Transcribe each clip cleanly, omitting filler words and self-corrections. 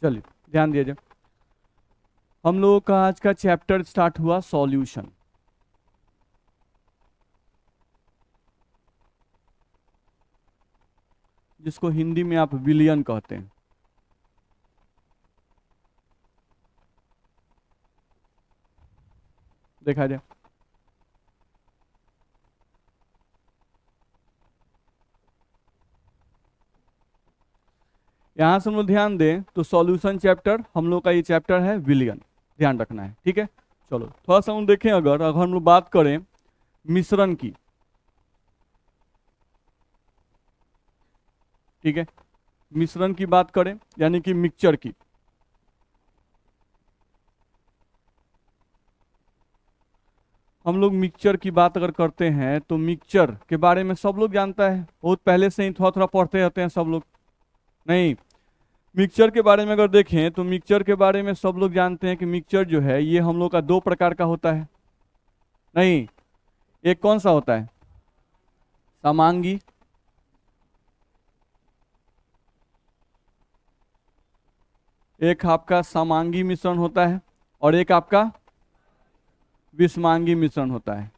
चलिए ध्यान दीजिए, हम लोगों का आज का चैप्टर स्टार्ट हुआ सॉल्यूशन। जिसको हिंदी में आप विलयन कहते हैं। देखा जाए, यहां से हम लोग ध्यान दें तो सॉल्यूशन चैप्टर हम लोग का ये चैप्टर है विलयन, ध्यान रखना है, ठीक है। चलो थोड़ा सा हम देखें, अगर हम लोग बात करें मिश्रण की, ठीक है, मिश्रण की बात करें यानी कि मिक्सचर की। हम लोग मिक्सचर की बात अगर करते हैं तो मिक्सचर के बारे में सब लोग जानता है, बहुत पहले से ही थोड़ा थोड़ा पढ़ते रहते हैं सब लोग। नहीं, मिक्सचर के बारे में अगर देखें तो मिक्सचर के बारे में सब लोग जानते हैं कि मिक्सचर जो है ये हम लोग का दो प्रकार का होता है। नहीं, एक कौन सा होता है? समांगी, एक आपका समांगी मिश्रण होता है और एक आपका विषमांगी मिश्रण होता है।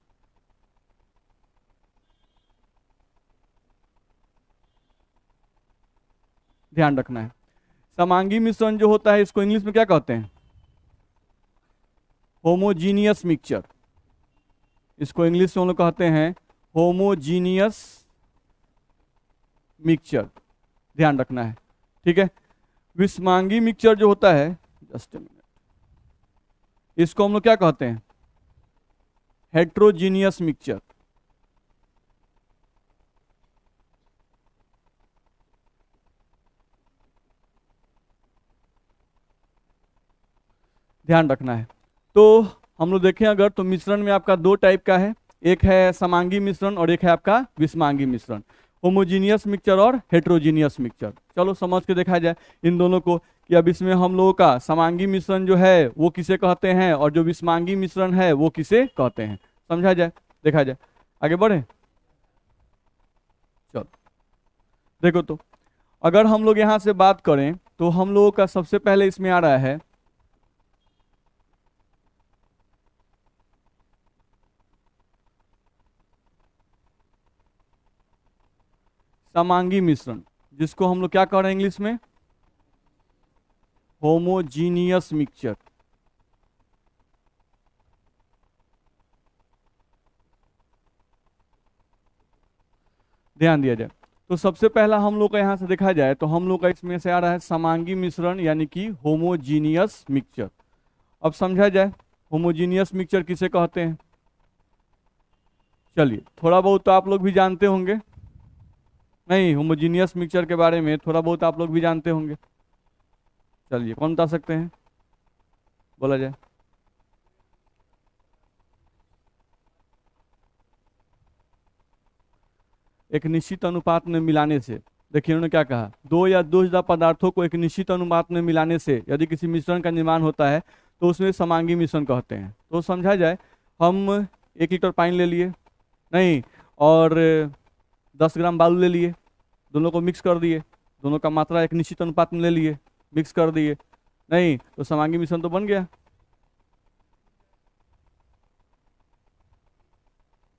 ध्यान रखना है, समांगी मिश्रण जो होता है इसको इंग्लिश में क्या कहते हैं? Homogeneous mixture. इसको इंग्लिश में हम लोग कहते हैं होमोजीनियस मिक्सचर, ध्यान रखना है, ठीक है। विषमांगी मिक्सचर जो होता है, जस्ट मिनट, इसको हम लोग क्या कहते हैं? Heterogeneous mixture. ध्यान रखना है। तो हम लोग देखें अगर तो मिश्रण में आपका दो टाइप का है, एक है समांगी मिश्रण और एक है आपका विषमांगी मिश्रण। होमोजीनियस मिक्सचर और हेट्रोजीनियस मिक्सचर। चलो समझ के देखा जाए इन दोनों को कि अब इसमें हम लोगों का समांगी मिश्रण जो है वो किसे कहते हैं और जो विषमांगी मिश्रण है वो किसे कहते हैं, समझा जाए, देखा जाए, आगे बढ़े। चलो देखो, तो अगर हम लोग यहां से बात करें तो हम लोगों का सबसे पहले इसमें आ रहा है समांगी मिश्रण, जिसको हम लोग क्या कह रहे हैं इंग्लिश में? Homogeneous mixture. ध्यान दिया जाए तो सबसे पहला हम लोग का यहां से देखा जाए तो हम लोग का इसमें से आ रहा है समांगी मिश्रण यानी कि होमोजीनियस मिक्सचर। अब समझा जाए होमोजीनियस मिक्सचर किसे कहते हैं। चलिए थोड़ा बहुत तो आप लोग भी जानते होंगे, नहीं, होमोजीनियस मिक्सचर के बारे में थोड़ा बहुत आप लोग भी जानते होंगे। चलिए कौन बता सकते हैं, बोला जाए। एक निश्चित अनुपात में मिलाने से, देखिए उन्होंने क्या कहा, दो या दो से ज्यादा पदार्थों को एक निश्चित अनुपात में मिलाने से यदि किसी मिश्रण का निर्माण होता है तो उसमें समांगी मिश्रण कहते हैं। तो समझा जाए, हम 1 लीटर पानी ले लिए, नहीं, और 10 ग्राम बालू ले लिए, दोनों को मिक्स कर दिए, दोनों का मात्रा एक निश्चित अनुपात में ले लिए, मिक्स कर दिए, नहीं, तो समांगी मिश्रण तो बन गया।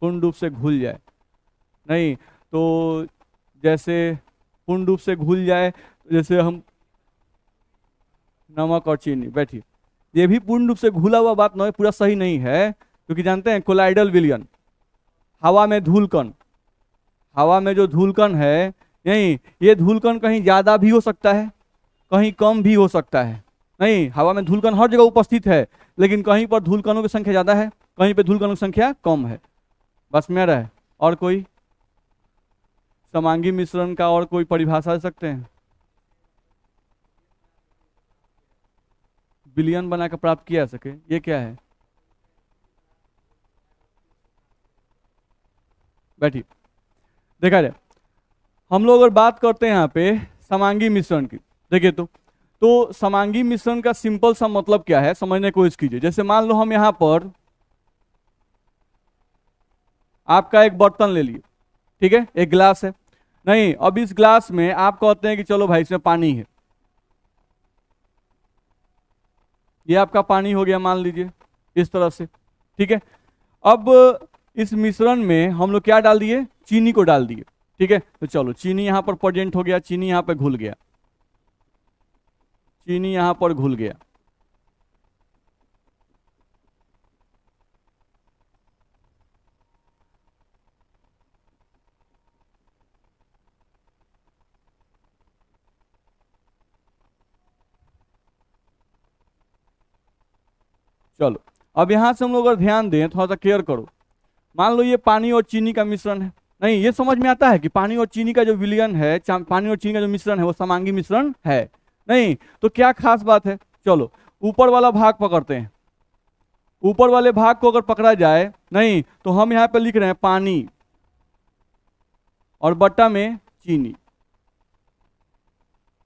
पूर्ण रूप से घुल जाए, नहीं, तो जैसे पूर्ण रूप से घुल जाए, जैसे हम नमक और चीनी, बैठिए, ये भी पूर्ण रूप से घुला हुआ बात नहीं, पूरा सही नहीं है, क्योंकि जानते हैं कोलाइडल विलयन, हवा में धूलकण, हवा में जो धूलकण है, नहीं, ये धूलकण कहीं ज्यादा भी हो सकता है, कहीं कम भी हो सकता है। नहीं, हवा में धूलकण हर जगह उपस्थित है, लेकिन कहीं पर धूलकणों की संख्या ज्यादा है, कहीं पर धूलकणों की संख्या कम है, बस में रहा है। और कोई समांगी मिश्रण का और कोई परिभाषा दे सकते हैं? विलयन बनाकर प्राप्त किया जा सके, ये क्या है? बैठिए, देखा जाए, हम लोग अगर बात करते हैं यहाँ पे समांगी मिश्रण की, देखिए तो समांगी मिश्रण का सिंपल सा मतलब क्या है समझने की कोशिश कीजिए। जैसे मान लो हम यहाँ पर आपका एक बर्तन ले लिए, ठीक है, एक गिलास है, नहीं, अब इस ग्लास में आप कहते हैं कि चलो भाई इसमें पानी है, ये आपका पानी हो गया मान लीजिए इस तरह से, ठीक है। अब इस मिश्रण में हम लोग क्या डाल दिए, चीनी को डाल दिए, ठीक है। तो चलो चीनी यहाँ पर प्रेजेंट हो गया, चीनी यहाँ पे घुल गया, चीनी यहाँ पर घुल गया। चलो अब यहां से हम लोग अगर ध्यान दें, थोड़ा सा केयर करो। मान लो ये पानी और चीनी का मिश्रण है, नहीं ये समझ में आता है कि पानी और चीनी का जो विलयन है, पानी और चीनी का जो मिश्रण है वो समांगी मिश्रण है, नहीं तो क्या खास बात है। चलो ऊपर वाला भाग पकड़ते हैं, ऊपर वाले भाग को अगर पकड़ा जाए, नहीं तो हम यहाँ पे लिख रहे हैं पानी और बट्टा में चीनी,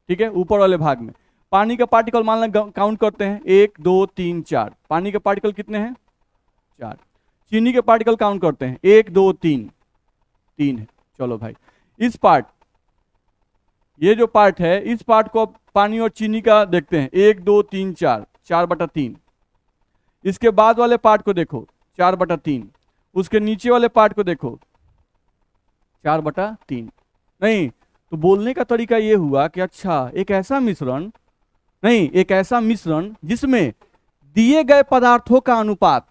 ठीक है। ऊपर वाले भाग में पानी का पार्टिकल मान लें, काउंट करते हैं 1 2 3 4, पानी के पार्टिकल कितने हैं 4। चीनी के पार्टिकल काउंट करते हैं 1 2 3, 3 है। चलो भाई इस पार्ट, ये जो पार्ट है इस पार्ट को पानी और चीनी का देखते हैं 1 2 3 4, 4/3। इसके बाद वाले पार्ट को देखो 4/3, उसके नीचे वाले पार्ट को देखो 4/3। नहीं तो बोलने का तरीका ये हुआ कि अच्छा एक ऐसा मिश्रण, नहीं एक ऐसा मिश्रण जिसमें दिए गए पदार्थों का अनुपात,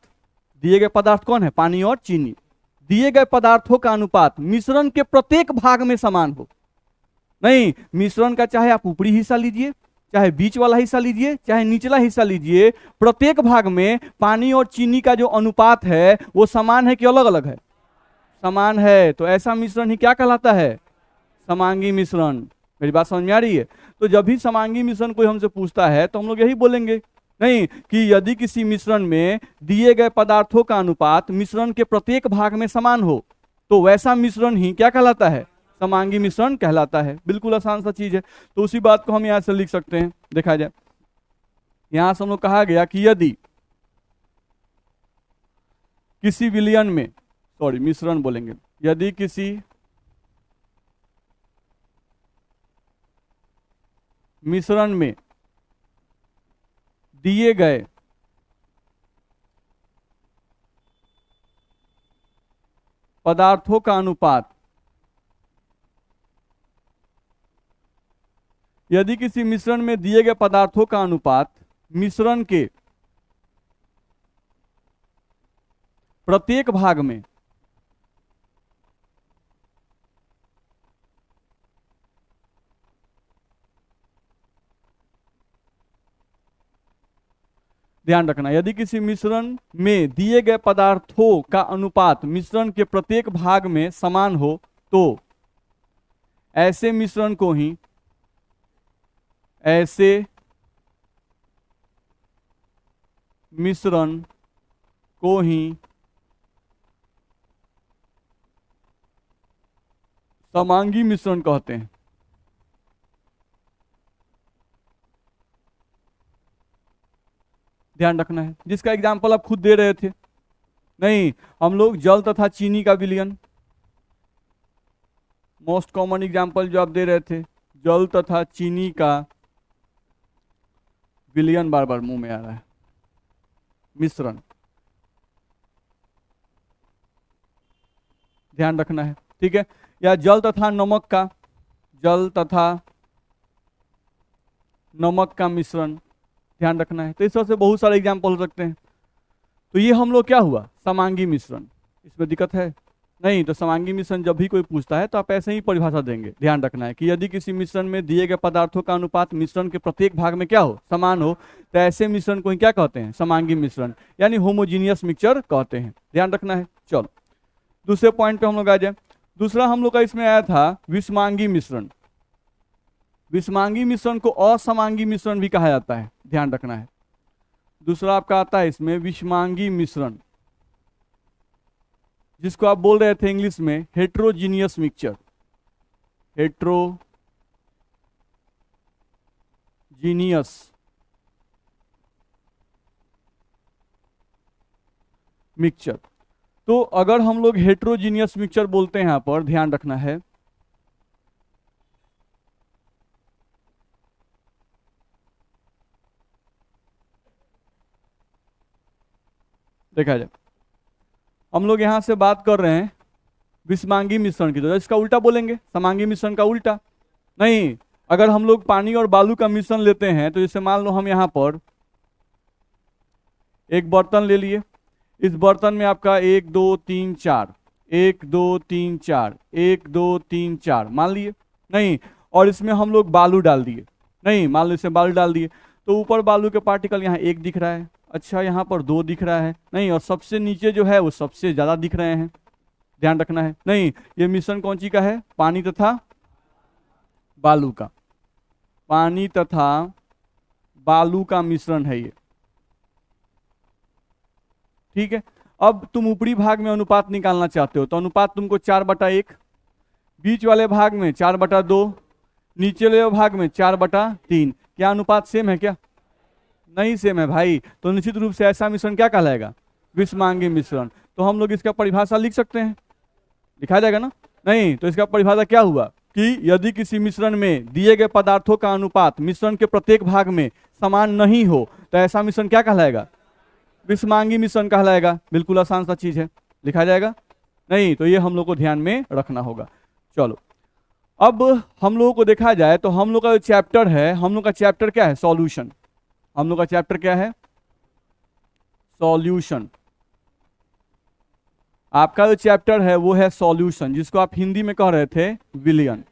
दिए गए पदार्थ कौन है, पानी और चीनी, दिए गए पदार्थों का अनुपात मिश्रण के प्रत्येक भाग में समान हो। नहीं मिश्रण का चाहे आप ऊपरी हिस्सा लीजिए, चाहे बीच वाला हिस्सा लीजिए, चाहे निचला हिस्सा लीजिए, प्रत्येक भाग में पानी और चीनी का जो अनुपात है वो समान है कि अलग अलग है, समान है। तो ऐसा मिश्रण ही क्या कहलाता है, समांगी मिश्रण। मेरी बात समझ में आ रही है। तो जब भी समांगी मिश्रण कोई हमसे पूछता है तो हम लोग यही बोलेंगे, नहीं कि यदि किसी मिश्रण में दिए गए पदार्थों का अनुपात मिश्रण के प्रत्येक भाग में समान हो तो वैसा मिश्रण ही क्या कहलाता है, समांगी मिश्रण कहलाता है। बिल्कुल आसान सा चीज है। तो उसी बात को हम यहां से लिख सकते हैं, देखा जाए यहां से हम लोग कहा गया कि यदि किसी विलयन में, सॉरी मिश्रण बोलेंगे, यदि किसी मिश्रण में दिए गए पदार्थों का अनुपात, यदि किसी मिश्रण में दिए गए पदार्थों का अनुपात मिश्रण के प्रत्येक भाग में ध्यान रखना, यदि किसी मिश्रण में दिए गए पदार्थों का अनुपात मिश्रण के प्रत्येक भाग में समान हो तो ऐसे मिश्रण को ही, ऐसे मिश्रण को ही समांगी मिश्रण कहते हैं। ध्यान रखना है, जिसका एग्जाम्पल आप खुद दे रहे थे, नहीं हम लोग जल तथा चीनी का विलयन, मोस्ट कॉमन एग्जाम्पल जो आप दे रहे थे, जल तथा चीनी का विलयन, बार बार मुंह में आ रहा है, मिश्रण, ध्यान रखना है, ठीक है। या जल तथा नमक का, जल तथा नमक का मिश्रण, ध्यान रखना है। तो इस तरह से बहुत सारे एग्जाम्पल हो सकते हैं। तो ये हम लोग क्या हुआ, समांगी मिश्रण। इसमें दिक्कत है नहीं। तो समांगी मिश्रण जब भी कोई पूछता है तो आप ऐसे ही परिभाषा देंगे। ध्यान रखना है कि यदि किसी मिश्रण में दिए गए पदार्थों का अनुपात मिश्रण के प्रत्येक भाग में क्या हो, समान हो, तो ऐसे मिश्रण को ही क्या कहते हैं, समांगी मिश्रण, यानी होमोजीनियस मिक्सचर कहते हैं। ध्यान रखना है। चलो दूसरे पॉइंट पे हम लोग आ जाए। दूसरा हम लोग का इसमें आया था विषमांगी मिश्रण। विषमांगी मिश्रण को असमांगी मिश्रण भी कहा जाता है, ध्यान रखना है। दूसरा आपका आता है इसमें विषमांगी मिश्रण, जिसको आप बोल रहे थे इंग्लिश में हेट्रोजीनियस मिक्सचर, हेट्रोजीनियस मिक्सचर। तो अगर हम लोग हेट्रोजीनियस मिक्सचर बोलते हैं, यहां पर ध्यान रखना है, देखा जाए, हम लोग यहाँ से बात कर रहे हैं विषमांगी मिश्रण की, तो इसका उल्टा बोलेंगे, समांगी मिश्रण का उल्टा। नहीं, अगर हम लोग पानी और बालू का मिश्रण लेते हैं तो जैसे मान लो हम यहाँ पर एक बर्तन ले लिए, इस बर्तन में आपका 1 2 3 4, 1 2 3 4, 1 2 3 4 मान लिए, नहीं, और इसमें हम लोग बालू डाल दिए, नहीं, मान लो इसमें बालू डाल दिए, तो ऊपर बालू के पार्टिकल यहाँ 1 दिख रहा है, अच्छा यहाँ पर 2 दिख रहा है, नहीं, और सबसे नीचे जो है वो सबसे ज्यादा दिख रहे हैं, ध्यान रखना है। नहीं, ये मिश्रण कौन सी का है? पानी तथा बालू का, पानी तथा बालू का मिश्रण है ये, ठीक है। अब तुम ऊपरी भाग में अनुपात निकालना चाहते हो, तो अनुपात तुमको 4/1, बीच वाले भाग में 4/2, नीचे वाले भाग में 4/3। क्या अनुपात सेम है क्या? नहीं सेम है भाई, तो निश्चित रूप से ऐसा मिश्रण क्या कहलाएगा? विषमांगी मिश्रण। तो हम लोग इसका परिभाषा लिख सकते हैं, लिखा जाएगा ना? नहीं, तो इसका परिभाषा क्या हुआ कि यदि किसी मिश्रण में दिए गए पदार्थों का अनुपात मिश्रण के प्रत्येक भाग में समान नहीं हो तो ऐसा मिश्रण क्या कहलाएगा? विषमांगी मिश्रण कहलाएगा। बिल्कुल आसान सा चीज है, लिखा जाएगा। नहीं, तो ये हम लोग को ध्यान में रखना होगा। चलो, अब हम लोगों को देखा जाए तो हम लोग का जो चैप्टर है, हम लोग का चैप्टर क्या है? सॉल्यूशन। हम लोग का चैप्टर क्या है? सॉल्यूशन। आपका जो चैप्टर है वो है सॉल्यूशन, जिसको आप हिंदी में कह रहे थे विलयन,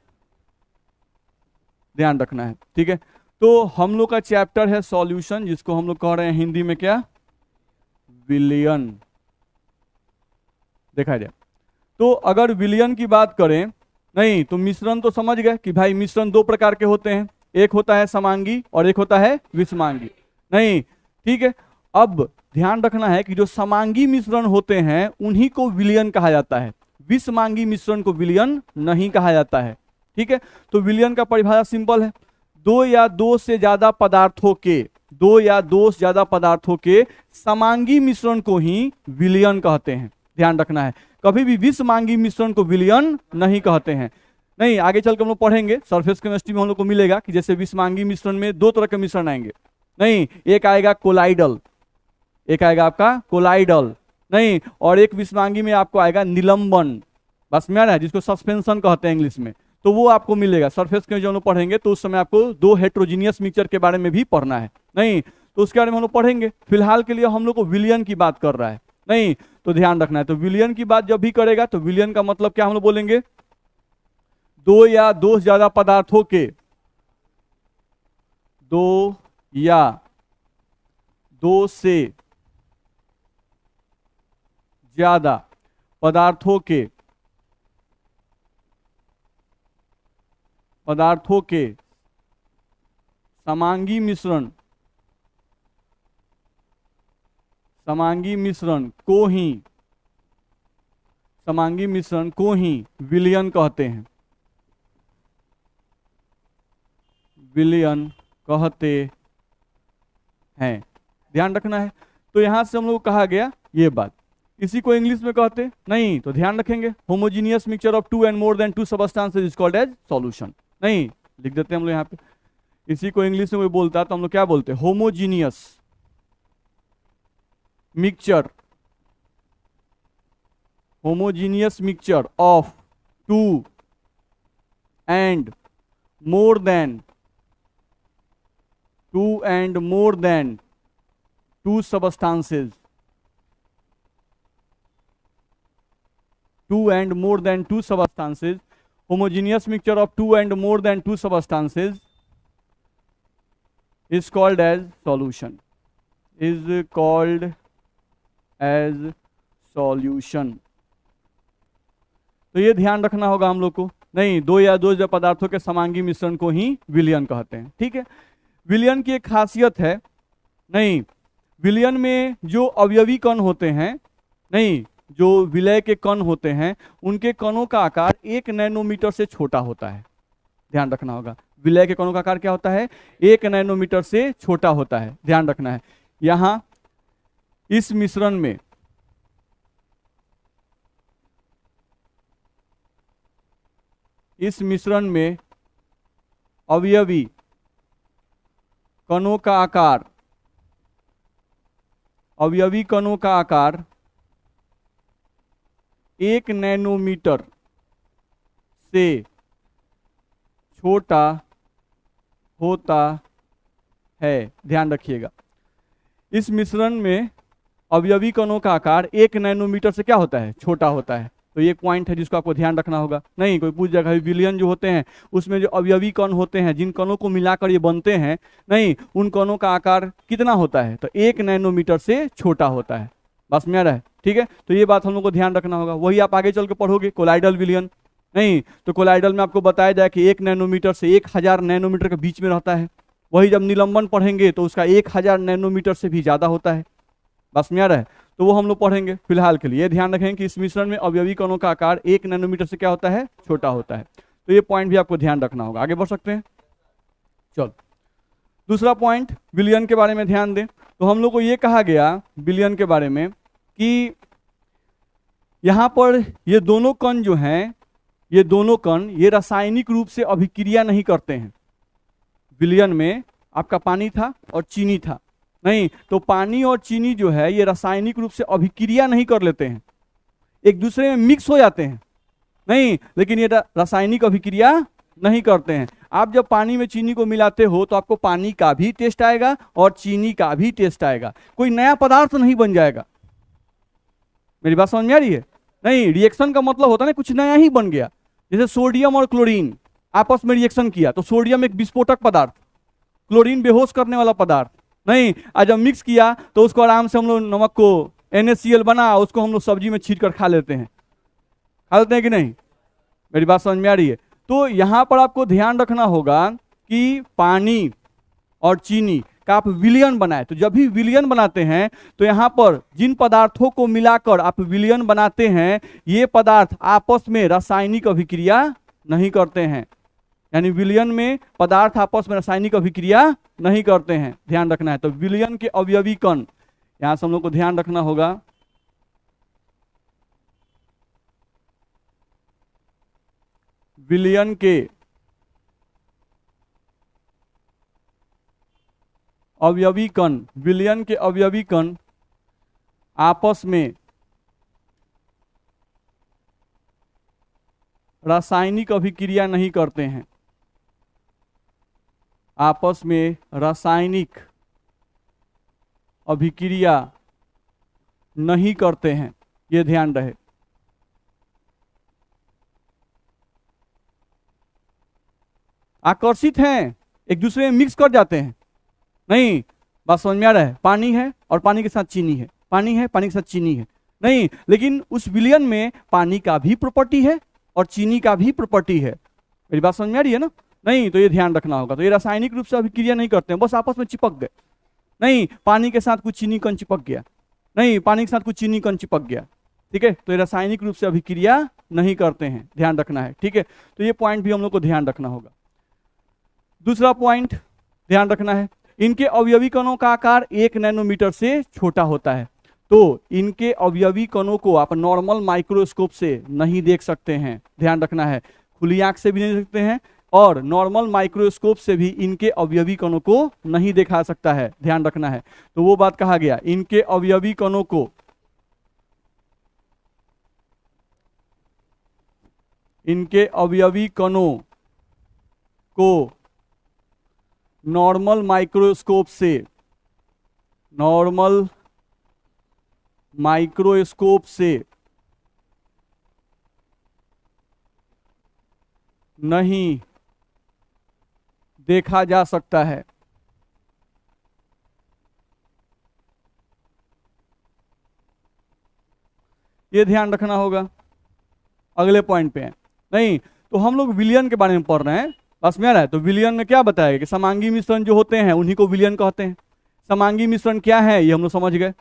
ध्यान रखना है, ठीक है। तो हम लोग का चैप्टर है सॉल्यूशन, जिसको हम लोग कह रहे हैं हिंदी में क्या? विलयन। देखा जाए तो अगर विलयन की बात करें, नहीं तो मिश्रण तो समझ गए कि भाई मिश्रण 2 प्रकार के होते हैं, एक होता है समांगी और एक होता है विषमांगी, नहीं, ठीक है। अब ध्यान रखना है कि जो समांगी मिश्रण होते हैं उन्हीं को विलयन कहा जाता है, विषमांगी मिश्रण को विलयन नहीं कहा जाता है, ठीक है। तो विलयन का परिभाषा सिंपल है, 2 या 2 से ज्यादा पदार्थों के, 2 या 2 से ज्यादा पदार्थों के समांगी मिश्रण को ही विलयन कहते हैं, ध्यान रखना है। कभी भी विषमांगी मिश्रण को विलयन नहीं कहते हैं। नहीं, आगे चल के हम लोग पढ़ेंगे, सरफेस केमिस्ट्री में हम लोग को मिलेगा कि जैसे विषमांगी मिश्रण में 2 तरह के मिश्रण आएंगे, नहीं, एक आएगा कोलाइडल, एक आएगा आपका कोलाइडल, नहीं, और एक विषमांगी में आपको आएगा निलंबन, बस में आ रहा है, जिसको सस्पेंशन कहते हैं इंग्लिश में, तो वो आपको मिलेगा। सरफेस के जो हम लोग पढ़ेंगे तो उस समय आपको 2 हेट्रोजीनियस मिक्सचर के बारे में भी पढ़ना है, नहीं, तो उसके बारे में हम लोग पढ़ेंगे। फिलहाल के लिए हम लोग को विलयन की बात कर रहा है, नहीं, तो ध्यान रखना है। तो विलयन की बात जब भी करेगा तो विलयन का मतलब क्या हम लोग बोलेंगे? 2 या 2 से ज्यादा पदार्थों के, 2 या 2 से ज्यादा पदार्थों के समांगी मिश्रण को ही विलयन कहते हैं, विलयन कहते हैं, ध्यान रखना है। तो यहां से हम लोग को कहा गया ये बात। इसी को इंग्लिश में कहते नहीं, तो ध्यान रखेंगे, homogeneous mixture of 2 and more than 2 substances is called as solution, नहीं, लिख देते हैं हम लोग यहाँ पे। इसी को इंग्लिश में कोई बोलता है तो हम लोग क्या बोलते हैं? Homogeneous mixture of 2 and more than 2 substances, 2 and more than 2 substances, homogeneous mixture of 2 and more than 2 substances is called as solution, is called as solution। तो ये ध्यान रखना होगा हम लोग को, नहीं, 2 या 2 से पदार्थों के समांगी मिश्रण को ही विलयन कहते हैं, ठीक है। विलयन की एक खासियत है, नहीं, विलयन में जो अवयवी कण होते हैं, नहीं, जो विलय के कण होते हैं उनके कणों का आकार 1 नैनोमीटर से छोटा होता है, ध्यान रखना होगा। विलय के कणों का आकार क्या होता है? 1 नैनोमीटर से छोटा होता है, ध्यान रखना है। यहां इस मिश्रण में अवयवी कणों का आकार अवयवी कणों का आकार 1 नैनोमीटर से छोटा होता है। ध्यान रखिएगा, इस मिश्रण में अवयवी कणों का आकार 1 नैनोमीटर से क्या होता है, छोटा होता है। तो ये पॉइंट है जिसको आपको ध्यान रखना होगा। नहीं कोई पूछ जाएगा विलयन जो होते हैं उसमें जो अवयवी कण होते हैं, जिन कणों को मिलाकर ये बनते हैं, नहीं उन कणों का आकार कितना होता है, तो 1 नैनोमीटर से छोटा होता है। बस में आ रहा है, ठीक है। तो ये बात हम लोग को ध्यान रखना होगा। वही आप आगे चल के पढ़ोगे कोलाइडल विलयन। नहीं तो कोलाइडल में आपको बताया जाए कि 1 नैनोमीटर से 1000 नैनोमीटर के बीच में रहता है। वही जब निलंबन पढ़ेंगे तो उसका 1000 नैनोमीटर से भी ज्यादा होता है। बस में आ रहा है, तो वो हम लोग पढ़ेंगे। फिलहाल के लिए ध्यान रखें कि इस मिश्रण में अवयवी कणों का आकार 1 नैनोमीटर से क्या होता है, छोटा होता है। तो ये पॉइंट भी आपको ध्यान रखना होगा। आगे बढ़ सकते हैं, चलो दूसरा पॉइंट विलयन के बारे में ध्यान दें। तो हम लोग को ये कहा गया विलयन के बारे में कि यहां पर ये दोनों कण जो हैं, ये दोनों कण ये रासायनिक रूप से अभिक्रिया नहीं करते हैं। विलयन में आपका पानी था और चीनी था, नहीं तो पानी और चीनी जो है ये रासायनिक रूप से अभिक्रिया नहीं कर लेते हैं, एक दूसरे में मिक्स हो जाते हैं, नहीं लेकिन ये रासायनिक अभिक्रिया नहीं करते हैं। आप जब पानी में चीनी को मिलाते हो तो आपको पानी का भी टेस्ट आएगा और चीनी का भी टेस्ट आएगा, कोई नया पदार्थ नहीं बन जाएगा। मेरी बात समझ में आ रही है? नहीं, रिएक्शन का मतलब होता है ना कुछ नया ही बन गया। जैसे सोडियम और क्लोरीन आपस में रिएक्शन किया तो सोडियम एक विस्फोटक पदार्थ, क्लोरीन बेहोश करने वाला पदार्थ, नहीं आज जब मिक्स किया तो उसको आराम से हम लोग नमक को NaCl बना, उसको हम लोग सब्जी में छीट कर खा लेते हैं। खा लेते हैं कि नहीं? मेरी बात समझ में आ रही है? तो यहां पर आपको ध्यान रखना होगा कि पानी और चीनी का आप विलयन बनाए, तो जब भी विलयन बनाते हैं तो यहां पर जिन पदार्थों को मिलाकर आप विलयन बनाते हैं ये पदार्थ आपस में रासायनिक अभिक्रिया नहीं करते हैं। यानी विलयन में पदार्थ आपस में रासायनिक अभिक्रिया नहीं करते हैं, ध्यान रखना है। तो विलयन के अवयवी कण यहां से हम लोग को ध्यान रखना होगा। विलयन के अवयवी कण, विलयन के अवयवी कण आपस में रासायनिक अभिक्रिया नहीं करते हैं, आपस में रासायनिक अभिक्रिया नहीं करते हैं, ये ध्यान रहे। आकर्षित हैं, एक दूसरे में मिक्स कर जाते हैं, नहीं बात समझ में आ रहा है? पानी है और पानी के साथ चीनी है, पानी है पानी के साथ चीनी है, नहीं लेकिन उस विलयन में पानी का भी प्रॉपर्टी है और चीनी का भी प्रॉपर्टी है। मेरी बात समझ में आ रही है ना? नहीं तो ये ध्यान रखना होगा। तो ये रासायनिक रूप से अभिक्रिया नहीं करते हैं, बस आपस में चिपक गए, नहीं पानी के साथ कुछ चीनी कण चिपक गया, नहीं पानी के साथ कुछ चीनी कण चिपक गया, ठीक है। तो ये रासायनिक रूप से अभिक्रिया नहीं करते हैं, ध्यान रखना है, ठीक है। तो ये पॉइंट भी हम लोग को ध्यान रखना होगा। दूसरा पॉइंट ध्यान रखना है, इनके अवयवी कणों का आकार 1 नैनोमीटर से छोटा होता है। तो इनके अवयवी कणों को आप नॉर्मल माइक्रोस्कोप से नहीं देख सकते हैं, ध्यान रखना है। खुली आंख से भी नहीं देख सकते हैं और नॉर्मल माइक्रोस्कोप से भी इनके अवयवी कणों को नहीं देखा सकता है, ध्यान रखना है। तो वो बात कहा गया, इनके अवयवी कणों को, इनके अवयवी कणों को नॉर्मल माइक्रोस्कोप से, नॉर्मल माइक्रोस्कोप से नहीं देखा जा सकता है। ये ध्यान रखना होगा। अगले पॉइंट पे है, नहीं तो हम लोग विलयन के बारे में पढ़ रहे हैं, बस में आ रहा है। तो विलयन में क्या बताया कि समांगी मिश्रण जो होते हैं उन्हीं को विलयन कहते हैं। समांगी मिश्रण क्या है ये हम लोग समझ गए,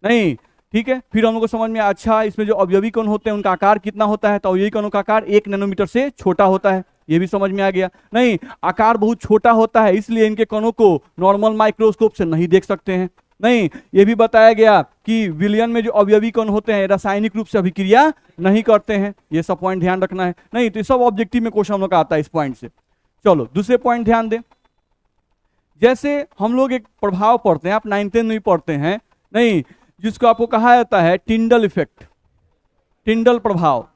नहीं ठीक है। फिर हम लोग को समझ में, अच्छा इसमें जो अवयवी कण होते हैं उनका आकार कितना होता है, तो अवयवी कणों का आकार 1 नैनोमीटर से छोटा होता है, ये भी समझ में आ गया। नहीं आकार बहुत छोटा होता है इसलिए इनके कणों को नॉर्मल माइक्रोस्कोप से नहीं देख सकते हैं। नहीं ये भी बताया गया कि विलयन में जो अवयवी कण होते हैं रासायनिक रूप से अभिक्रिया नहीं करते हैं, ये सब पॉइंट ध्यान रखना है। नहीं तो सब ऑब्जेक्टिव में क्वेश्चन हम लोग का आता है इस पॉइंट से। चलो दूसरे पॉइंट ध्यान दें, जैसे हम लोग एक प्रभाव पढ़ते हैं, आप 9th 10th में भी पढ़ते हैं नहीं, जिसको आपको कहा जाता है टिंडल इफेक्ट, टिंडल प्रभाव।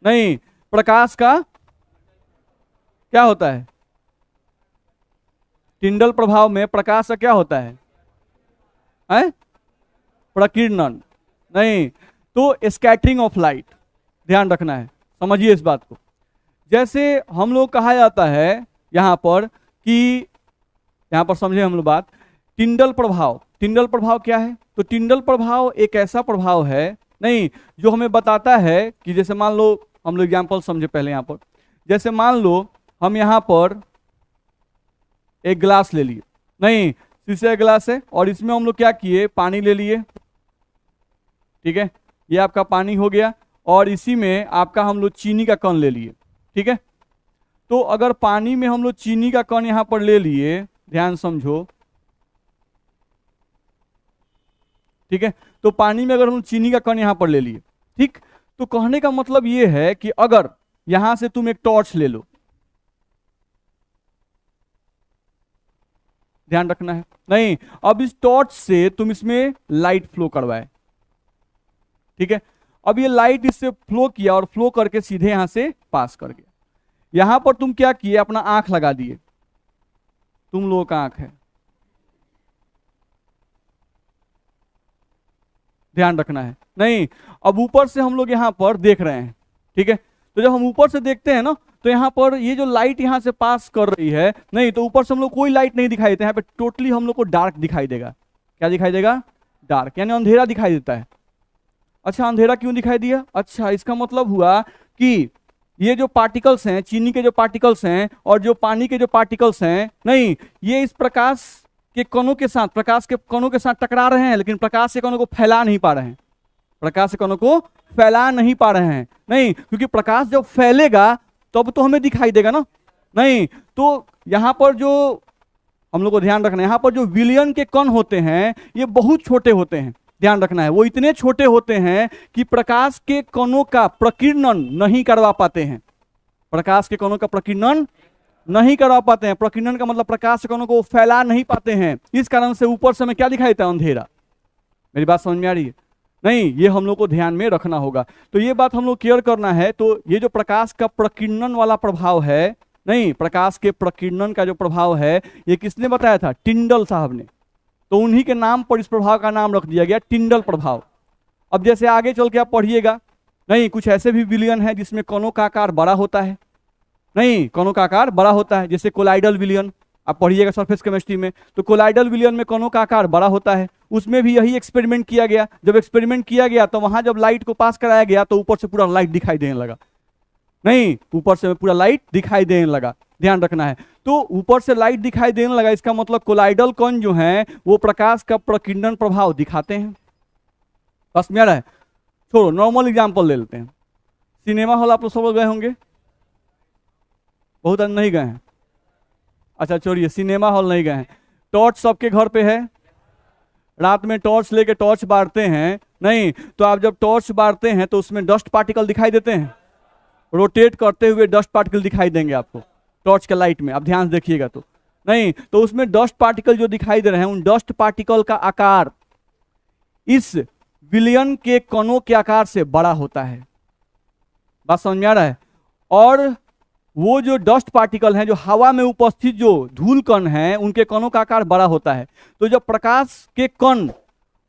नहीं, प्रकाश का क्या होता है? टिंडल प्रभाव में प्रकाश का क्या होता है? प्रकीर्णन। नहीं, तो स्कैटरिंग ऑफ लाइट, ध्यान रखना है, समझिए इस बात को। जैसे हम लोग कहा जाता है यहां पर कि, यहां पर समझे हम लोग बात, टिंडल प्रभाव। टिंडल प्रभाव क्या है? तो टिंडल प्रभाव एक ऐसा प्रभाव है, नहीं, जो हमें बताता है कि जैसे मान लो, हम लोग एग्जाम्पल समझे पहले यहां पर, जैसे मान लो हम यहां पर एक गिलास ले लिए, नहीं, शीशे का गिलास है, और इसमें हम लोग क्या किए, पानी ले लिए, ठीक है, ये आपका पानी हो गया, और इसी में आपका हम लोग चीनी का कण ले लिए, ठीक है। तो अगर पानी में हम लोग चीनी का कण यहां पर ले लिए, ध्यान समझो, ठीक है, तो पानी में अगर हम चीनी का कण यहां पर ले लिए, ठीक, तो कहने का मतलब ये है कि अगर यहां से तुम एक टॉर्च ले लो, ध्यान रखना है, नहीं, अब इस टॉर्च से तुम इसमें लाइट फ्लो करवाए, ठीक है, अब ये लाइट इससे फ्लो किया और फ्लो करके सीधे यहां से पास कर गया। यहां पर तुम क्या किए, अपना आंख लगा दिए, तुम लोगों का आंख है, ध्यान रखना है, नहीं, अब ऊपर से हम लोग यहां पर देख रहे हैं, ठीक है, तो जब हम ऊपर से देखते हैं ना, तो यहां पर ये जो लाइट यहां से पास कर रही है, नहीं, तो ऊपर से हम लोग कोई लाइट नहीं दिखाई देता, यहां पे टोटली हम लोग को डार्क दिखाई देगा। क्या दिखाई देगा? डार्क, यानी अंधेरा दिखाई देता है। अच्छा, अंधेरा क्यों दिखाई दिया? अच्छा, इसका मतलब हुआ कि ये जो पार्टिकल्स हैं, चीनी के जो पार्टिकल्स हैं और जो पानी के जो पार्टिकल्स हैं, नहीं, ये इस प्रकाश के कणों के साथ, प्रकाश के कणों के साथ टकरा रहे हैं, लेकिन प्रकाश के कणों को फैला नहीं पा रहे हैं, प्रकाश के कणों को फैला नहीं पा रहे हैं, नहीं, क्योंकि प्रकाश जब फैलेगा तब तो हमें दिखाई देगा ना, नहीं, तो यहां पर जो हम लोग को ध्यान रखना है, यहां पर जो विलियन के कण होते हैं ये बहुत छोटे होते हैं, ध्यान रखना है, वो इतने छोटे होते हैं कि प्रकाश के कणों का प्रकीर्णन नहीं करवा पाते हैं, प्रकाश के कणों का प्रकीर्णन नहीं करवा पाते हैं, प्रकीर्णन का मतलब प्रकाश के कणों को फैला नहीं पाते हैं, इस कारण से ऊपर से हमें क्या दिखाई देता है? अंधेरा। मेरी बात समझ में आ रही है? नहीं, ये हम लोग को ध्यान में रखना होगा, तो ये बात हम लोग क्लियर करना है। तो ये जो प्रकाश का प्रकीर्णन वाला प्रभाव है, नहीं, प्रकाश के प्रकीर्णन का जो प्रभाव है, ये किसने बताया था? टिंडल साहब ने, तो उन्हीं के नाम पर इस प्रभाव का नाम रख दिया गया टिंडल प्रभाव। अब जैसे आगे चल के आप पढ़िएगा, नहीं, कुछ ऐसे भी विलियन है जिसमें कणों का आकार बड़ा होता है, नहीं, कणों का आकार बड़ा होता है, जैसे कोलाइडल विलियन, आप पढ़िएगा सरफेस केमिस्ट्री में, तो कोलाइडल विलियन में कणों का आकार बड़ा होता है, उसमें भी यही एक्सपेरिमेंट किया गया। जब एक्सपेरिमेंट किया गया तो वहां जब लाइट को पास कराया गया तो ऊपर से पूरा लाइट दिखाई देने लगा, नहीं, ऊपर से पूरा लाइट दिखाई देने लगा, ध्यान रखना है। तो ऊपर से लाइट दिखाई देने लगा, इसका मतलब कोलाइडल कण जो है वो प्रकाश का प्रकीर्णन प्रभाव दिखाते हैं। बस में आ रहा है? छोड़ो, नॉर्मल एग्जाम्पल ले लेते हैं। सिनेमा हॉल आप लोग सब गए होंगे, बहुत नहीं गए हैं, अच्छा छोड़िए, सिनेमा हॉल नहीं गए हैं, टॉर्च सबके घर पे है, रात में टॉर्च लेके टॉर्च बारते हैं, नहीं, तो आप जब टॉर्च बारते हैं तो उसमें डस्ट पार्टिकल दिखाई देते हैं, रोटेट करते हुए डस्ट पार्टिकल दिखाई देंगे आपको टॉर्च के लाइट में, आप ध्यान से देखिएगा तो, नहीं, तो उसमें डस्ट पार्टिकल जो दिखाई दे रहे हैं, उन डस्ट पार्टिकल का आकार इस विलियन के कणों के आकार से बड़ा होता है। बात समझ में आ रहा है? और वो जो डस्ट पार्टिकल हैं, जो हवा में उपस्थित जो धूल कण हैं, उनके कणों का आकार बड़ा होता है। तो जब प्रकाश के कण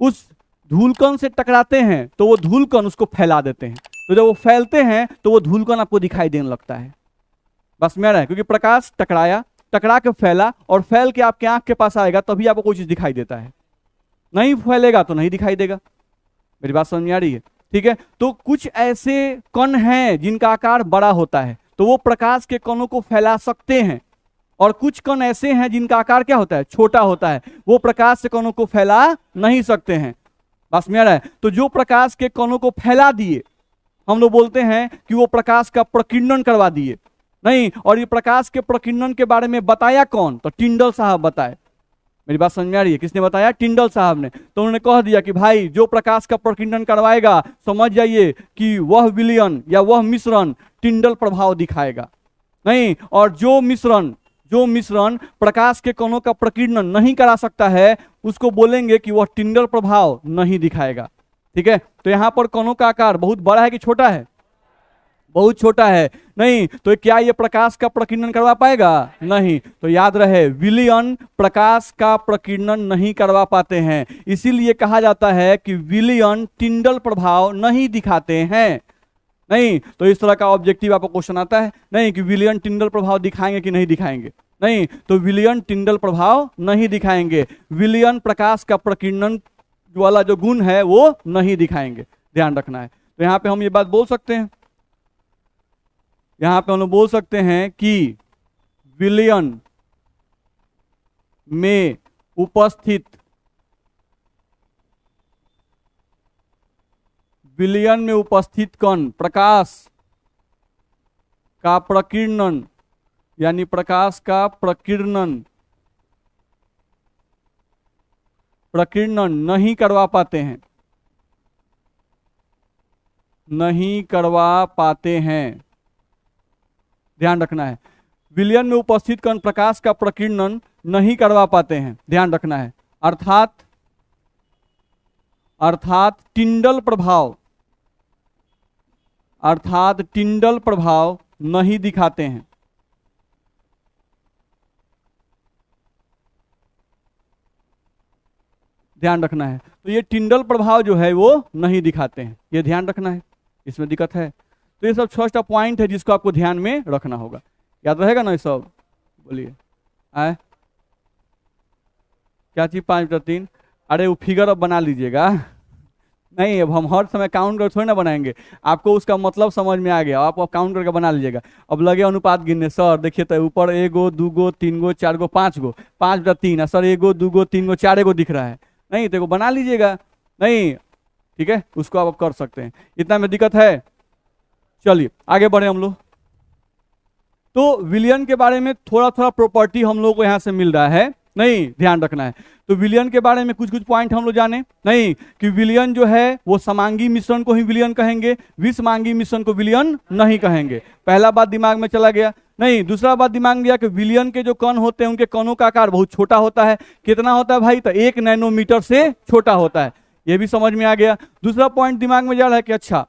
उस धूल कण से टकराते हैं तो वो धूल कण उसको फैला देते हैं, तो जब वो फैलते हैं तो वो धूल कण आपको दिखाई देने लगता है। बस में आ रहा है? क्योंकि प्रकाश टकराया, टकरा के फैला, और फैल के आपके आंख के पास आएगा तभी आपको कोई चीज दिखाई देता है, नहीं फैलेगा तो नहीं दिखाई देगा। मेरी बात समझ में आ रही है? ठीक है, तो कुछ ऐसे कण हैं जिनका आकार बड़ा होता है तो वो प्रकाश के कणों को फैला सकते हैं, और कुछ कण ऐसे हैं जिनका आकार क्या होता है? छोटा होता है, वो प्रकाश के कणों को फैला नहीं सकते हैं। बस में आ रहा है? तो जो प्रकाश के कणों को फैला दिए, हम लोग बोलते हैं कि वो प्रकाश का प्रकीर्णन करवा दिए, नहीं, और ये प्रकाश के प्रकीर्णन के बारे में बताया कौन? तो टिंडल साहब बताए। मेरी बात समझ में आ रही है? किसने बताया? टिंडल साहब ने। तो उन्होंने कह दिया कि भाई जो प्रकाश का प्रकीर्णन करवाएगा, समझ जाइए कि वह विलियन या वह मिश्रण टिंडल प्रभाव दिखाएगा, नहीं, और जो मिश्रण, जो मिश्रण प्रकाश के कणों का प्रकीर्णन नहीं करा सकता है उसको बोलेंगे कि वह टिंडल प्रभाव नहीं दिखाएगा। ठीक है, तो यहाँ पर कणों का आकार बहुत बड़ा है कि छोटा है? बहुत छोटा है। नहीं तो क्या ये प्रकाश का प्रकीर्णन करवा पाएगा? नहीं। तो याद रहे विलयन प्रकाश का प्रकीर्णन नहीं करवा पाते हैं, इसीलिए कहा जाता है कि विलयन टिंडल प्रभाव नहीं दिखाते हैं। नहीं तो इस तरह का ऑब्जेक्टिव आपको क्वेश्चन आता है नहीं कि विलयन टिंडल प्रभाव दिखाएंगे कि नहीं दिखाएंगे? नहीं, तो विलयन टिंडल प्रभाव नहीं दिखाएंगे, विलयन प्रकाश का प्रकीर्णन वाला जो गुण है वो नहीं दिखाएंगे, ध्यान रखना है। तो यहाँ पे हम ये बात बोल सकते हैं, यहाँ पे हम लोग बोल सकते हैं कि विलयन में उपस्थित कण प्रकाश का प्रकीर्णन यानी प्रकाश का प्रकीर्णन नहीं करवा पाते हैं, नहीं करवा पाते हैं, ध्यान रखना है। विलयन में उपस्थित कण प्रकाश का प्रकीर्णन नहीं करवा पाते हैं, ध्यान रखना है। अर्थात टिंडल प्रभाव नहीं दिखाते हैं। ध्यान रखना है, तो ये टिंडल प्रभाव जो है वो नहीं दिखाते हैं, ये ध्यान रखना है, इसमें दिक्कत है। तो ये सब 6 पॉइंट है जिसको आपको ध्यान में रखना होगा, याद रहेगा ना ये सब? बोलिए आए क्या चीज 5/3? अरे वो फिगर अब बना लीजिएगा, नहीं अब हम हर समय काउंट कर थोड़ी ना बनाएंगे, आपको उसका मतलब समझ में आ गया, आप काउंट करके बना लीजिएगा। अब लगे अनुपात गिनने, सर देखिए तो ऊपर 1 गो 2 गो 3 गो 4 गो 5 गो 5/3, सर 1 गो 2 गो 3 गो 4 गो दिख रहा है, नहीं तो बना लीजिएगा। नहीं ठीक है, उसको आप कर सकते हैं, इतना में दिक्कत है। चलिए आगे बढ़े हम लोग। तो विलयन के बारे में थोड़ा थोड़ा प्रॉपर्टी हम लोग को यहाँ से मिल रहा है, नहीं ध्यान रखना है। तो विलयन के बारे में कुछ कुछ पॉइंट हम लोग जाने, नहीं कि विलयन जो है वो समांगी मिश्रण को ही विलयन कहेंगे, विषमांगी मिश्रण को विलयन नहीं कहेंगे। पहला बात दिमाग में चला गया। नहीं, दूसरा बात दिमाग में गया कि विलयन के जो कण होते हैं उनके कणों का आकार बहुत छोटा होता है। कितना होता है भाई? तो 1 नैनोमीटर से छोटा होता है, ये भी समझ में आ गया। दूसरा पॉइंट दिमाग में जा रहा है कि अच्छा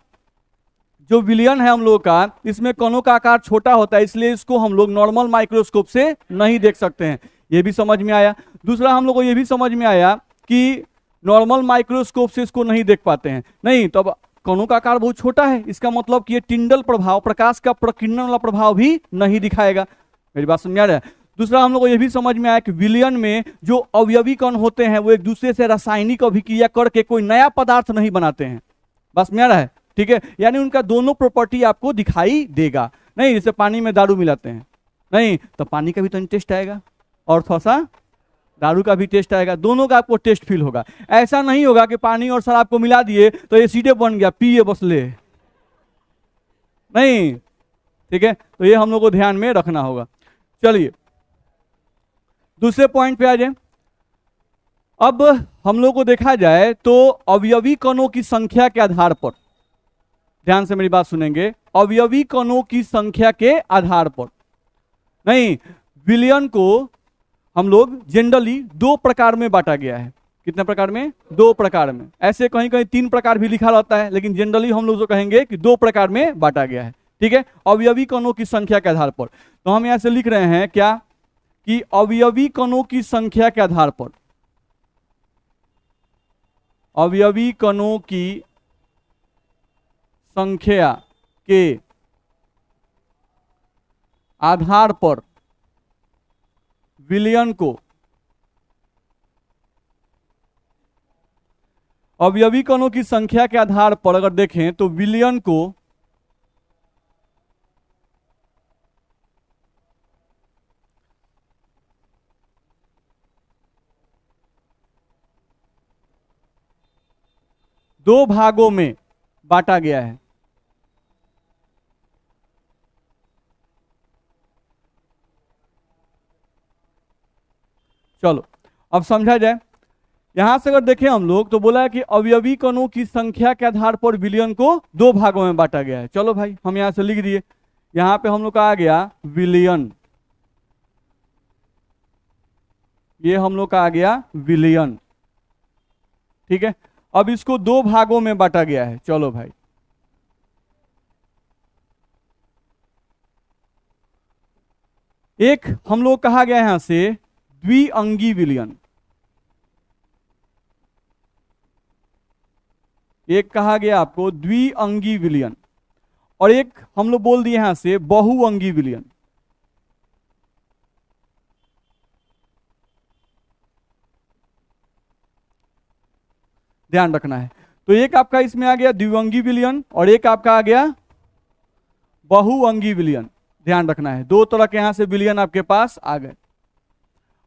जो विलयन है हम लोग का, इसमें कणों का आकार छोटा होता है, इसलिए इसको हम लोग नॉर्मल माइक्रोस्कोप से नहीं देख सकते हैं, ये भी समझ में आया। दूसरा हम लोग को ये भी समझ में आया कि नॉर्मल माइक्रोस्कोप से इसको नहीं देख पाते हैं। नहीं तो अब कणों का आकार बहुत छोटा है, इसका मतलब कि ये टिंडल प्रभाव प्रकाश का प्रकीर्णन वाला प्रभाव भी नहीं दिखाएगा। मेरी बात समझ आ रहा है? दूसरा हम लोग को ये भी समझ में आया कि विलयन में जो अवयवी कण होते हैं वो एक दूसरे से रासायनिक अभिक्रिया करके कोई नया पदार्थ नहीं बनाते हैं। बस में आ रहा है? ठीक है, यानी उनका दोनों प्रॉपर्टी आपको दिखाई देगा। नहीं जैसे पानी में दारू मिलाते हैं, नहीं तो पानी का भी तो टेस्ट आएगा और थोड़ा सा दारू का भी टेस्ट आएगा, दोनों का आपको टेस्ट फील होगा। ऐसा नहीं होगा कि पानी और शराब को मिला दिए तो ये सीधे बन गया, पिए बस ले, नहीं ठीक है। तो ये हम लोग को ध्यान में रखना होगा। चलिए दूसरे पॉइंट पे आ जाए। अब हम लोग को देखा जाए तो अवयवी कणों की संख्या के आधार पर, ध्यान से मेरी बात सुनेंगे, अवयवी कणों की संख्या के आधार पर, नहीं विलयन को हम लोग जनरली 2 प्रकार में बांटा गया है। कितने प्रकार में? 2 प्रकार में। ऐसे कहीं कहीं 3 प्रकार भी लिखा रहता है, लेकिन जनरली हम लोग जो कहेंगे कि 2 प्रकार में बांटा गया है। ठीक है, अवयवी कणों की संख्या के आधार पर। तो हम यहां से लिख रहे हैं क्या कि अवयवी कणों की संख्या के आधार पर, अवयवी कणों की संख्या के आधार पर विलयन को, अवयवी कणों की संख्या के आधार पर अगर देखें तो विलयन को दो भागों में बांटा गया है। चलो अब समझा जाए। यहां से अगर देखें हम लोग तो बोला है कि अवयवी कणों की संख्या के आधार पर विलयन को 2 भागों में बांटा गया है। चलो भाई हम यहां से लिख दिए, यहां पे हम लोग का आ गया विलयन, ये हम लोग का आ गया विलयन। ठीक है, अब इसको दो भागों में बांटा गया है। चलो भाई, एक हम लोग कहा गया यहां से द्विअंगी विलयन, एक कहा गया आपको द्विअंगी विलयन, और एक हम लोग बोल दिए यहां से बहुअंगी विलयन। ध्यान रखना है। तो एक आपका इसमें आ गया द्विअंगी विलयन और एक आपका आ गया बहुअंगी विलयन। ध्यान रखना है, दो तरह के यहां से विलयन आपके पास आ गए।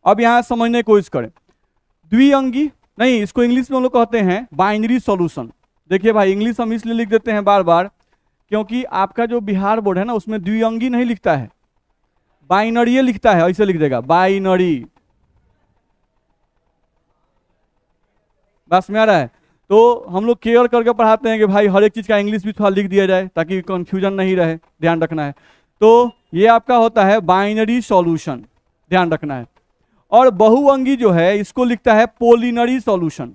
अब यहां समझने की कोशिश करें। द्विअंगी नहीं, इसको इंग्लिश में हम लोग कहते हैं बाइनरी सॉल्यूशन। देखिए भाई, इंग्लिश हम इसलिए लिख देते हैं बार बार क्योंकि आपका जो बिहार बोर्ड है ना, उसमें द्विअंगी नहीं लिखता है, बाइनरी लिखता है। ऐसे लिख देगा बाइनरी। बस में आ रहा है। तो हम लोग केयर करके पढ़ाते हैं कि भाई हर एक चीज का इंग्लिश भी थोड़ा लिख दिया जाए ताकि कंफ्यूजन नहीं रहे। ध्यान रखना है। तो ये आपका होता है बाइनरी सॉल्यूशन, ध्यान रखना है। और बहुअंगी जो है इसको लिखता है पोलिनरी सॉल्यूशन।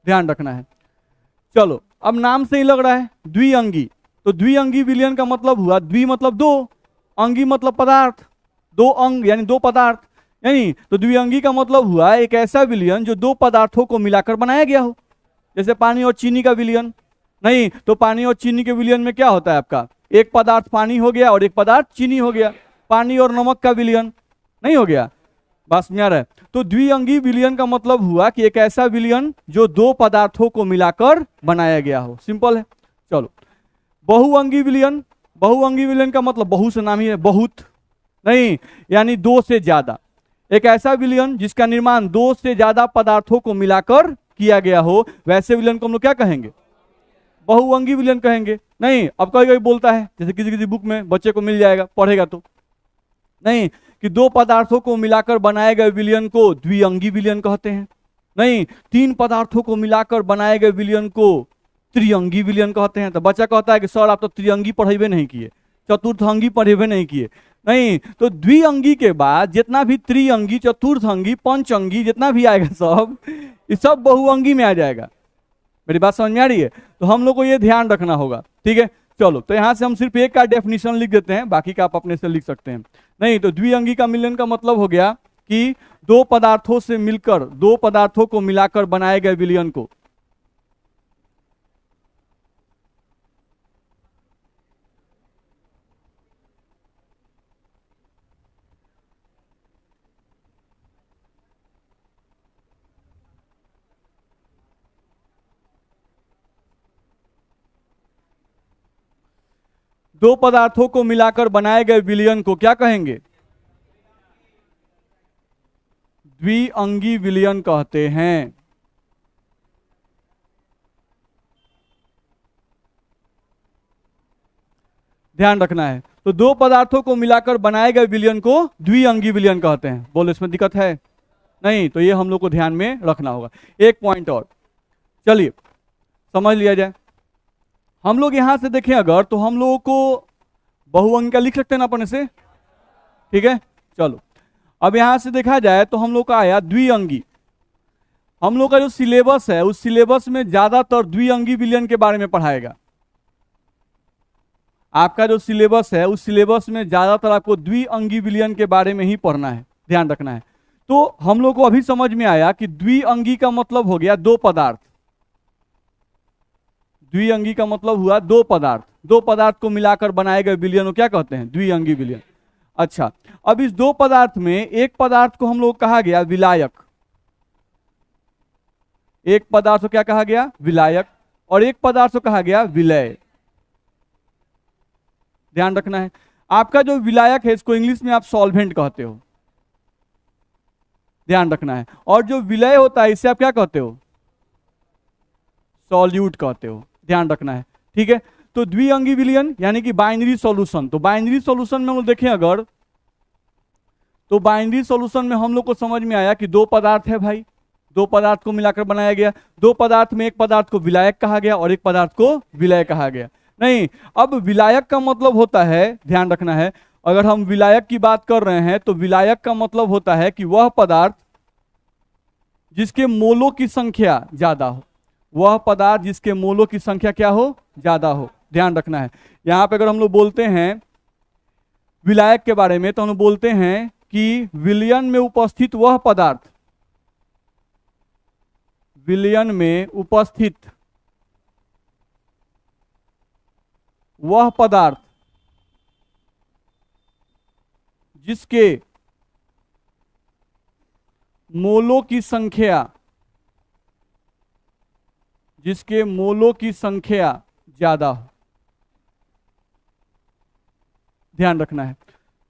ध्यान रखना है। चलो, अब नाम से ही लग रहा है द्विअंगी, तो द्विअंगी विलयन का मतलब हुआ, द्वि मतलब दो, अंगी मतलब पदार्थ, दो अंग यानी दो पदार्थ, यानी तो द्विअंगी का मतलब हुआ एक ऐसा विलयन जो दो पदार्थों को मिलाकर बनाया गया हो। जैसे पानी और चीनी का विलयन। नहीं, तो पानी और चीनी के विलयन में क्या होता है आपका, एक पदार्थ पानी हो गया और एक पदार्थ चीनी हो गया। पानी और नमक का विलयन नहीं हो गया। बस में आ रहा है। तो द्विअंगी विलयन का मतलब हुआ कि एक ऐसा विलयन जो दो पदार्थों को मिलाकर बनाया गया हो। सिंपल है। चलो, बहुअंगी विलयन, बहुअंगी विलयन का मतलब बहु से नाम ही है, बहुत नहीं, यानी दो से ज्यादा। एक ऐसा विलयन जिसका निर्माण दो से ज्यादा पदार्थों को मिलाकर किया गया हो, वैसे विलयन को हम लोग क्या कहेंगे, बहुअंगी विलयन कहेंगे। नहीं, अब कभी कभी बोलता है, जैसे किसी किसी बुक में बच्चे को मिल जाएगा, पढ़ेगा तो, नहीं कि दो पदार्थों को मिलाकर बनाए गए विलयन को द्विअंगी विलयन कहते हैं। नहीं, तीन पदार्थों को मिलाकर बनाए गए विलयन को त्रिअंगी विलयन कहते हैं। तो बच्चा कहता है कि सर आप तो त्रिअंगी पढ़ेबे नहीं किए, चतुर्थअंगी पढ़ेबे नहीं किए। नहीं, तो द्विअंगी के बाद जितना भी त्रिअंगी, चतुर्थअंगी, पंचअंगी जितना भी आएगा सब, ये सब बहुअंगी में आ जाएगा। मेरी बात समझ में आ रही है? तो हम लोग को ये ध्यान रखना होगा। ठीक है, चलो, तो यहां से हम सिर्फ एक का डेफिनेशन लिख देते हैं, बाकी का आप अपने से लिख सकते हैं। नहीं, तो द्विअंगी का मिलन का मतलब हो गया कि दो पदार्थों से मिलकर, दो पदार्थों को मिलाकर बनाए गए विलयन को दो पदार्थों को मिलाकर बनाए गए विलयन को क्या कहेंगे, द्विअंगी विलयन कहते हैं। ध्यान रखना है। तो दो पदार्थों को मिलाकर बनाए गए विलयन को द्विअंगी विलयन कहते हैं। बोलो, इसमें दिक्कत है? नहीं, तो ये हम लोग को ध्यान में रखना होगा। एक पॉइंट और, चलिए समझ लिया जाए। हम लोग यहां से देखें अगर, तो हम लोगों को बहुअंगी का लिख सकते हैं ना अपने से। ठीक है, चलो, अब यहां से देखा जाए तो हम लोग का आया द्विअंगी। हम लोग का जो सिलेबस है उस सिलेबस में ज्यादातर द्विअंगी विलयन के बारे में पढ़ाएगा। आपका जो सिलेबस है उस सिलेबस में ज्यादातर आपको द्विअंगी विलयन के बारे में ही पढ़ना है, ध्यान रखना है। तो हम लोग को अभी समझ में आया कि द्विअंगी का मतलब हो गया दो पदार्थ। द्विअंगी का मतलब हुआ दो पदार्थ, दो पदार्थ को मिलाकर बनाए गए विलयन को क्या कहते हैं, द्विअंगी विलयन। अच्छा, अब इस दो पदार्थ में एक पदार्थ को हम लोग कहा गया विलायक, एक पदार्थ को क्या कहा गया, विलायक, और एक पदार्थ को कहा गया विलय। ध्यान रखना है। आपका जो विलायक है इसको इंग्लिश में आप सॉल्वेंट कहते हो, ध्यान रखना है। और जो विलय होता है इसे आप क्या कहते हो, सॉल्यूट कहते हो, ध्यान रखना है। ठीक है, तो द्विअंगी विलयन यानी कि बाइनरी सॉल्यूशन। तो बाइनरी सॉल्यूशन में हम लोग देखें अगर, तो बाइनरी सॉल्यूशन में हम लोग को समझ में आया कि दो पदार्थ है भाई, दो पदार्थ को मिलाकर बनाया गया। दो पदार्थ में एक पदार्थ को विलायक कहा गया और एक पदार्थ को विलय कहा गया। नहीं, अब विलायक का मतलब होता है, ध्यान रखना है, अगर हम विलायक की बात कर रहे हैं तो विलायक का मतलब होता है कि वह पदार्थ जिसके मोलों की संख्या ज्यादा हो, वह पदार्थ जिसके मोलों की संख्या क्या हो, ज्यादा हो। ध्यान रखना है, यहां पे अगर हम लोग बोलते हैं विलायक के बारे में तो हम बोलते हैं कि विलयन में उपस्थित वह पदार्थ, विलयन में उपस्थित वह पदार्थ जिसके मोलों की संख्या, जिसके मोलों की संख्या ज्यादा हो। ध्यान रखना है,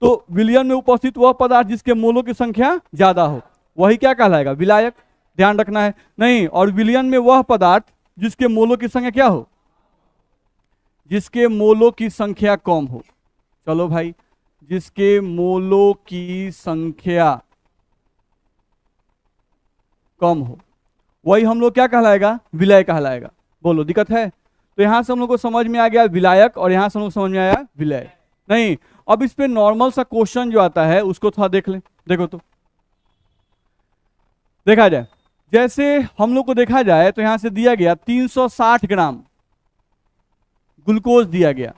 तो विलयन में उपस्थित वह पदार्थ जिसके मोलों की संख्या ज्यादा हो, वही क्या कहलाएगा, विलायक। ध्यान रखना है, नहीं, और विलयन में वह पदार्थ जिसके मोलों की संख्या क्या हो, जिसके मोलों की संख्या कम हो। चलो भाई, जिसके मोलों की संख्या कम हो, वही हम लोग क्या कहलाएगा, विलय कहलाएगा। बोलो दिक्कत है? तो यहां से हम लोग को समझ में आ गया विलायक, और यहां से हम लोग समझ में आया विलय। नहीं, अब इस पे नॉर्मल सा क्वेश्चन जो आता है उसको थोड़ा देख लें। देखो तो देखा जाए, जैसे हम लोग को देखा जाए तो यहां से दिया गया 360 ग्राम ग्लूकोज दिया गया,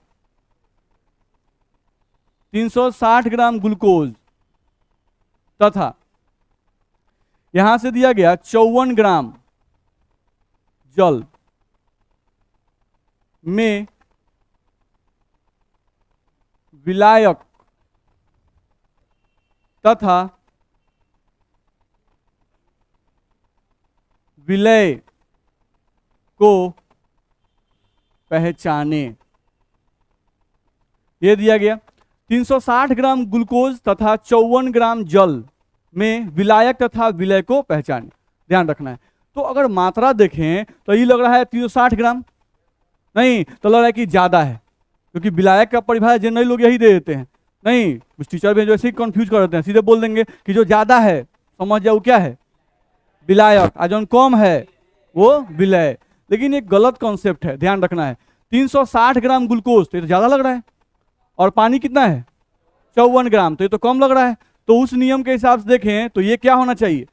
360 ग्राम ग्लूकोज, तथा यहां से दिया गया 54 ग्राम जल में विलायक तथा विलय को पहचाने। यह दिया गया 360 ग्राम ग्लूकोज तथा 54 ग्राम जल में विलायक तथा विलय को पहचाने। ध्यान रखना है, तो अगर मात्रा देखें तो ये लग रहा है 360 ग्राम, नहीं तो लग रहा है कि ज्यादा है, क्योंकि विलायक का परिभाषा जनरली लोग यही दे देते हैं। नहीं, कुछ टीचर भी जो ऐसे ही कंफ्यूज कर देते हैं, सीधे बोल देंगे कि जो ज्यादा है समझ जाओ क्या है, विलायक, और जो कम है वो विलय। लेकिन एक गलत कॉन्सेप्ट है, ध्यान रखना है। 360 ग्राम ग्लूकोज तो ये तो ज्यादा लग रहा है, और पानी कितना है 54 ग्राम, तो ये तो कम लग रहा है। तो उस नियम के हिसाब से देखें तो ये क्या होना चाहिए,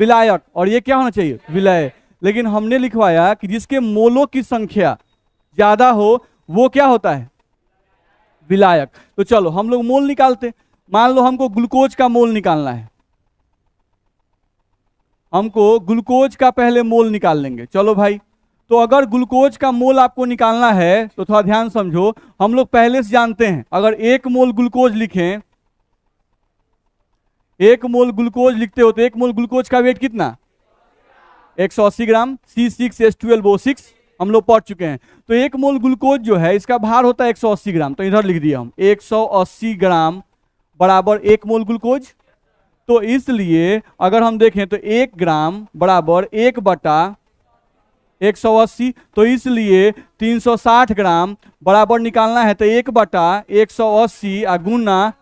विलायक, और ये क्या होना चाहिए, विलय। लेकिन हमने लिखवाया कि जिसके मोलों की संख्या ज्यादा हो वो क्या होता है, विलायक। तो चलो हम लोग मोल निकालते। मान लो हमको ग्लूकोज का मोल निकालना है, हमको ग्लूकोज का पहले मोल निकाल लेंगे। चलो भाई, तो अगर ग्लूकोज का मोल आपको निकालना है तो थोड़ा ध्यान समझो, हम लोग पहले से जानते हैं अगर 1 मोल ग्लूकोज लिखें, 1 मोल ग्लूकोज लिखते हो तो 1 मोल ग्लूकोज का वेट कितना, 180 ग्राम, C6H12O6 हम लोग पढ़ चुके हैं। तो 1 मोल ग्लूकोज जो है इसका भार होता है 180 ग्राम, तो इधर लिख दिया हम 180 ग्राम बराबर 1 मोल ग्लूकोज। तो इसलिए अगर हम देखें तो 1 ग्राम बराबर 1/180, तो इसलिए 360 ग्राम बराबर निकालना है तो 1/180 गुना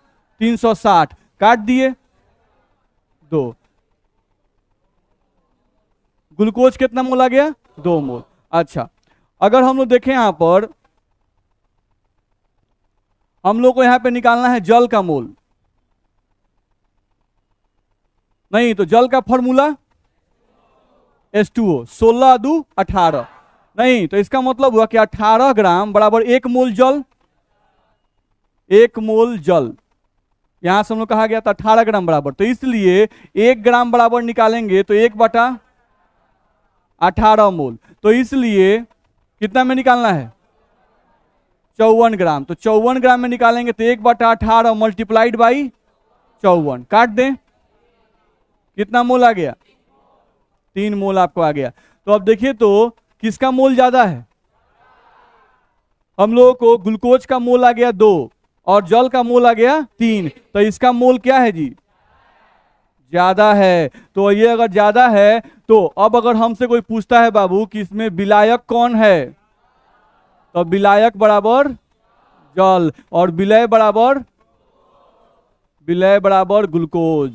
360, काट दिए 2। ग्लूकोज कितना मोल आ गया, 2 मोल। अच्छा, अगर हम लोग देखें यहां पर, हम लोग को यहां पे निकालना है जल का मोल। नहीं, तो जल का फॉर्मूला H2O, 16 2 18। नहीं, तो इसका मतलब हुआ कि 18 ग्राम बराबर 1 मोल जल, 1 मोल जल। यहां से हम लोग कहा गया था 18 ग्राम बराबर, तो इसलिए 1 ग्राम बराबर निकालेंगे तो 1/18 मोल। तो इसलिए कितना में निकालना है, 54 ग्राम। तो 54 ग्राम में निकालेंगे तो 1/18 मल्टीप्लाइड बाई 54, काट दें, कितना मोल आ गया, 3 मोल आपको आ गया। तो अब देखिए तो किसका मोल ज्यादा है, हम लोगों को ग्लूकोज का मोल आ गया 2 और जल का मोल आ गया 3, तो इसका मोल क्या है जी, ज्यादा है। तो ये अगर ज्यादा है तो अब अगर हमसे कोई पूछता है बाबू कि इसमें विलायक कौन है, तो विलायक बराबर जल और विलय बराबर ग्लूकोज।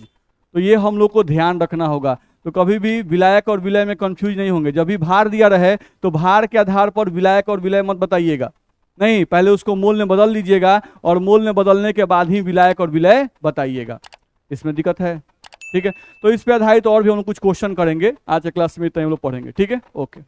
तो ये हम लोग को ध्यान रखना होगा। तो कभी भी विलायक और विलय में कंफ्यूज नहीं होंगे। जब भी भार दिया रहे तो भार के आधार पर विलायक और विलय मत बताइएगा, नहीं, पहले उसको मोल में बदल लीजिएगा और मोल में बदलने के बाद ही विलायक और विलय बताइएगा। इसमें दिक्कत है, ठीक है। तो इस पे आधारित और भी हम लोग कुछ क्वेश्चन करेंगे आज के क्लास में, इतना हम लोग पढ़ेंगे, ठीक है। ओके।